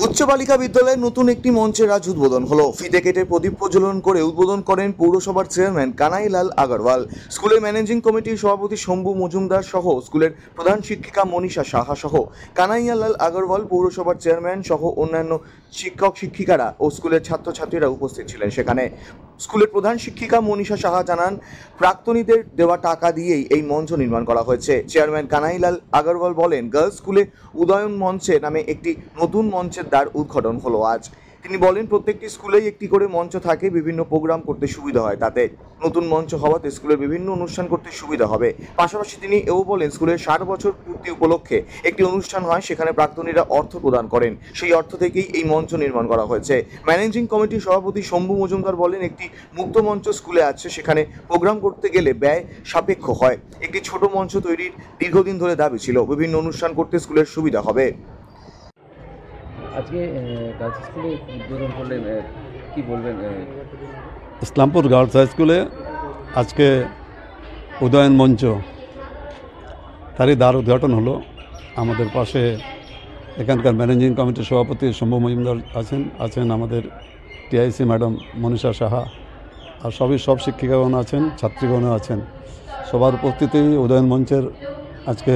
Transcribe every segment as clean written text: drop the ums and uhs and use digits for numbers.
উচ্চ বালিকা বিদ্যালয়ে নতুন একটি মঞ্চের আজ উদ্বোধন হলো। ফিতে কেটে প্রদীপ প্রজ্বলন করে উদ্বোধন করেন পৌরসভার চেয়ারম্যান কানাইলাল আগরওয়াল। স্কুলের ম্যানেজিং কমিটির সভাপতি শম্ভু মজুমদার সহ স্কুলের প্রধান শিক্ষিকা মনীষা সাহা সহ কানাইলাল আগরওয়াল, পৌরসভার চেয়ারম্যান সহ অন্যান্য শিক্ষক শিক্ষিকারা ও স্কুলের ছাত্রছাত্রীরা উপস্থিত ছিলেন। সেখানে স্কুলের প্রধান শিক্ষিকা মনীষা সাহা জানান, প্রাক্তনীদের দেওয়া টাকা দিয়েই এই মঞ্চ নির্মাণ করা হয়েছে। চেয়ারম্যান কানাইলাল আগরওয়াল বলেন, গার্লস স্কুলে উদয়ন মঞ্চে নামে একটি নতুন মঞ্চের দ্বার উদ্ঘাটন হলো আজ। তিনি বলেন, প্রত্যেকটি স্কুলেই একটি করে মঞ্চ থাকে, বিভিন্ন প্রোগ্রাম করতে সুবিধা হয়। তাতে নতুন মঞ্চ হওয়াতে স্কুলের বিভিন্ন অনুষ্ঠান করতে সুবিধা হবে। পাশাপাশি তিনি এও বলেন, স্কুলের 60 বছর পূর্তি উপলক্ষে একটি অনুষ্ঠান হয়, সেখানে প্রাক্তনীরা অর্থ প্রদান করেন, সেই অর্থ থেকেই এই মঞ্চ নির্মাণ করা হয়েছে। ম্যানেজিং কমিটির সভাপতি শম্ভু মজুমদার বলেন, একটি মুক্ত মঞ্চ স্কুলে আছে, সেখানে প্রোগ্রাম করতে গেলে ব্যয় সাপেক্ষ হয়। একটি ছোট মঞ্চ তৈরির দীর্ঘদিন ধরে দাবি ছিল, বিভিন্ন অনুষ্ঠান করতে স্কুলের সুবিধা হবে। আজকে গার্লস স্কুলে উদ্বোধন করলেন, কি বলবেন? ইসলামপুর গার্লস হাই স্কুলে আজকে উদয়ন মঞ্চ তারই দ্বার উদ্ঘাটন হলো। আমাদের পাশে এখানকার ম্যানেজিং কমিটির সভাপতি শম্ভু মজুমদার আছেন আমাদের টিআইসি ম্যাডাম মনীষা সাহা, আর সব শিক্ষিকাগণ আছেন, ছাত্রীগণ আছেন। সবার উপস্থিতিতেই উদয়ন মঞ্চের আজকে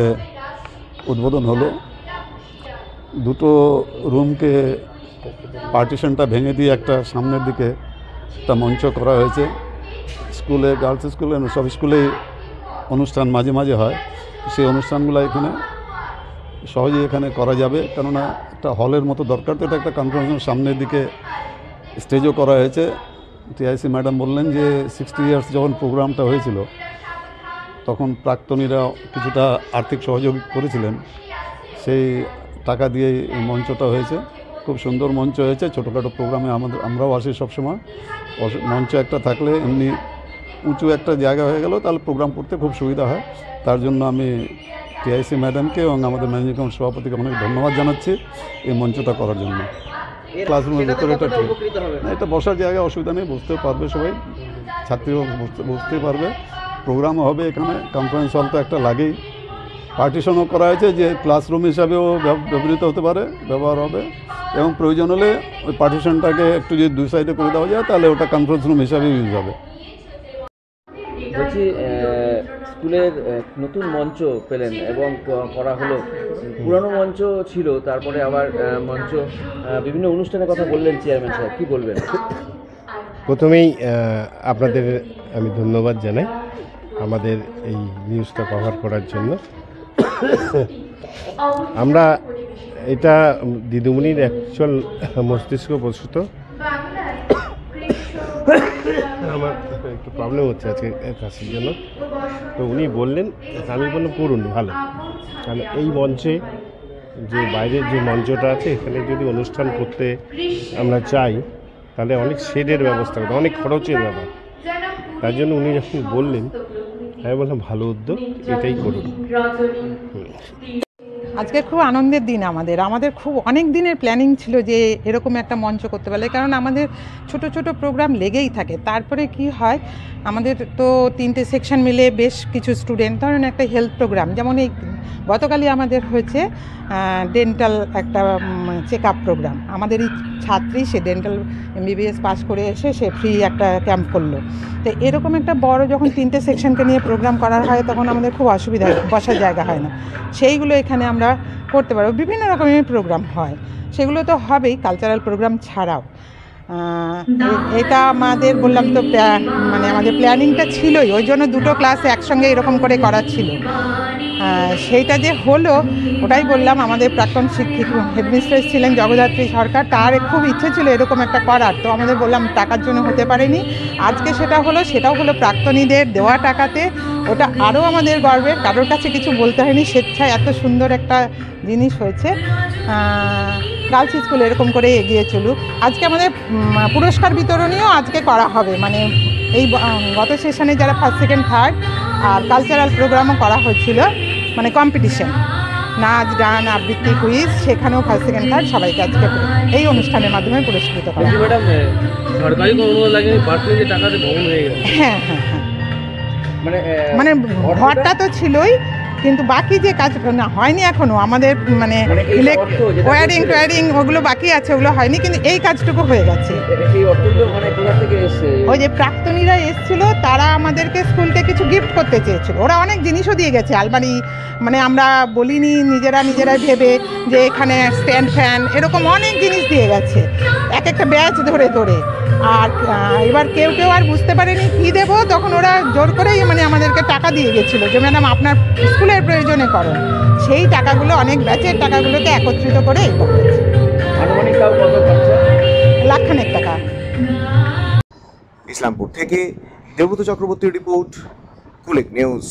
উদ্বোধন হলো। দুটো রুমকে পার্টিশনটা ভেঙে দিয়ে একটা সামনের দিকে একটা মঞ্চ করা হয়েছে। স্কুলে, গার্লস স্কুলে, সব স্কুলেই অনুষ্ঠান মাঝে মাঝে হয়, সেই অনুষ্ঠানগুলো এখানে সহজেই এখানে করা যাবে, কেননা একটা হলের মতো দরকার। তো এটা একটা কনফারেন্সের সামনের দিকে স্টেজও করা হয়েছে। টিআইসি ম্যাডাম বললেন যে 60 ইয়ার্স যখন প্রোগ্রামটা হয়েছিল তখন প্রাক্তনীরা কিছুটা আর্থিক সহযোগ করেছিলেন, সেই টাকা দিয়ে এই মঞ্চটা হয়েছে। খুব সুন্দর মঞ্চ হয়েছে। ছোটোখাটো প্রোগ্রামে আমরাও আসি সবসময়। মঞ্চ একটা থাকলে এমনি উঁচু একটা জায়গা হয়ে গেল, তাহলে প্রোগ্রাম করতে খুব সুবিধা হয়। তার জন্য আমি টিআইসি ম্যাডামকে এবং আমাদের ম্যানেজিং কমিটির সভাপতিকে অনেক ধন্যবাদ জানাচ্ছি এই মঞ্চটা করার জন্য। ক্লাসরুমের ভিতরে এটা ঠিক না, এটা বসার জায়গা অসুবিধা নেই, বুঝতে পারবে সবাই, ছাত্রীরাও বুঝতে পারবে। প্রোগ্রামও হবে এখানে, কনফারেন্স হল তো একটা লাগেই। পার্টিশনও করা হয়েছে যে ক্লাসরুম হিসাবেও ব্যবহৃত হতে পারে, ব্যবহার হবে, এবং প্রয়োজন হলে ওই পার্টিশনটাকে একটু যদি দুই সাইডে করে দেওয়া যায় তাহলে ওটা কনফারেন্স রুম হিসাবে ইউজ হবে। বলছি, স্কুলের নতুন মঞ্চ পেলেন এবং করা হলো। পুরানো মঞ্চ ছিল, তারপরে আবার মঞ্চ, বিভিন্ন অনুষ্ঠানের কথা বললেন চেয়ারম্যান সাহেব, কি বলবেন? প্রথমেই আপনাদের আমি ধন্যবাদ জানাই আমাদের এই নিউজটা কভার করার জন্য। আমরা এটা দিদিমণির অ্যাকচুয়াল মস্তিষ্ক প্রস্তুত। আমার একটু প্রবলেম হচ্ছে আজকে কাশির জন্য, তো উনি বললেন, আমি বললাম করুন, ভালো। কারণ এই মঞ্চে যে বাইরের যে মঞ্চটা আছে, এখানে যদি অনুষ্ঠান করতে আমরা চাই তাহলে অনেক শেডের ব্যবস্থা করতে, অনেক খরচের ব্যাপার। তার জন্য উনি যখন বললেন, আমি বললাম ভালো উদ্যোগ, এটাই করুন। আজকে খুব আনন্দের দিন আমাদের খুব অনেক দিনের প্ল্যানিং ছিল যে এরকম একটা মঞ্চ করতে পারলে, কারণ আমাদের ছোট ছোট প্রোগ্রাম লেগেই থাকে। তারপরে কি হয়, আমাদের তো 3টে সেকশন মিলে বেশ কিছু স্টুডেন্ট, ধরেন একটা হেলথ প্রোগ্রাম, যেমন এই গতকালই আমাদের হয়েছে ডেন্টাল একটা চেক আপ প্রোগ্রাম। আমাদের এই ছাত্রী, সে ডেন্টাল MBBS পাস করে এসে সে ফ্রি একটা ক্যাম্প করলো। তো এরকম একটা বড় যখন 3টে সেকশনকে নিয়ে প্রোগ্রাম করা হয়, তখন আমাদের খুব অসুবিধা, বসার জায়গা হয় না। সেইগুলো এখানে আমরা করতে পারবো। বিভিন্ন রকমের প্রোগ্রাম হয়, সেগুলো তো হবেই, কালচারাল প্রোগ্রাম ছাড়াও। এটা আমাদের বললাম তো, মানে আমাদের প্ল্যানিংটা ছিলই, ওই জন্য দুটো ক্লাস একসঙ্গে এরকম করে করা ছিল। সেইটা যে হলো, ওটাই বললাম, আমাদের প্রাক্তন শিক্ষিক হেডমিস্ট্রেস ছিলেন জগদ্ধাত্রী সরকার, তার খুব ইচ্ছে ছিল এরকম একটা করার। তো আমাদের বললাম টাকার জন্য হতে পারেনি, আজকে সেটাও হলো প্রাক্তনীদের দেওয়া টাকাতে। ওটা আরও আমাদের গর্বের, কারোর কাছে কিছু বলতে হয়নি, স্বেচ্ছায় এত সুন্দর একটা জিনিস হয়েছে। গার্লস স্কুল এরকম করে এগিয়ে চলুক। আজকে আমাদের পুরস্কার বিতরণীও আজকে করা হবে, মানে এই গত সেশনে যারা ফার্স্ট, সেকেন্ড, থার্ড, আর কালচারাল প্রোগ্রামও করা হচ্ছিল, মানে কম্পিটিশন, নাচ, গান, আবৃত্তি, কুইজ, সেখানেও ফার্স্ট, সেকেন্ড, থার্ড সবাইকে আজকে এই অনুষ্ঠানের মাধ্যমে পুরস্কৃত করা। হ্যাঁ, মানে ঘরটা তো ছিলই, কিন্তু বাকি যে কাজ না হয়নি এখনো আমাদের মানে মানে এই অর্থ যেটা ওয়ারিং বলছিলেন। টোয়ারিং ওগুলো বাকি আছে, ওগুলো হয়নি, কিন্তু এই কাজটুকু হয়ে গেছে। এই অর্থগুলো মানে কোথা থেকে এসছে? ওই যে প্রাক্তনীরা এসেছিল, তারা আমাদেরকে স্কুলকে কিছু গিফট করতে চেয়েছিল। ওরা অনেক জিনিসও দিয়ে গেছে, আলমারি, মানে আমরা বলিনি, নিজেরাই ভেবে যে এখানে স্ট্যান্ড ফ্যান এরকম অনেক জিনিস দিয়ে গেছে এক একটা ব্যাচ ধরে ধরে। আর এবার কেউ আর বুঝতে পারেনি কী দেবো, তখন ওরা জোর করেই মানে আমাদেরকে টাকা দিয়ে গেছিলো যে ম্যাডাম আপনার স্কুলের প্রয়োজনে করুন। সেই টাকাগুলো, অনেক ব্যাচের টাকাগুলোকে একত্রিত করে এই করেছে। আনুমানিক তাও কত খরচা? লাখখানেক টাকা। ইসলামপুর থেকে দেবব্রত চক্রবর্তীর রিপোর্ট, কুলিক নিউজ।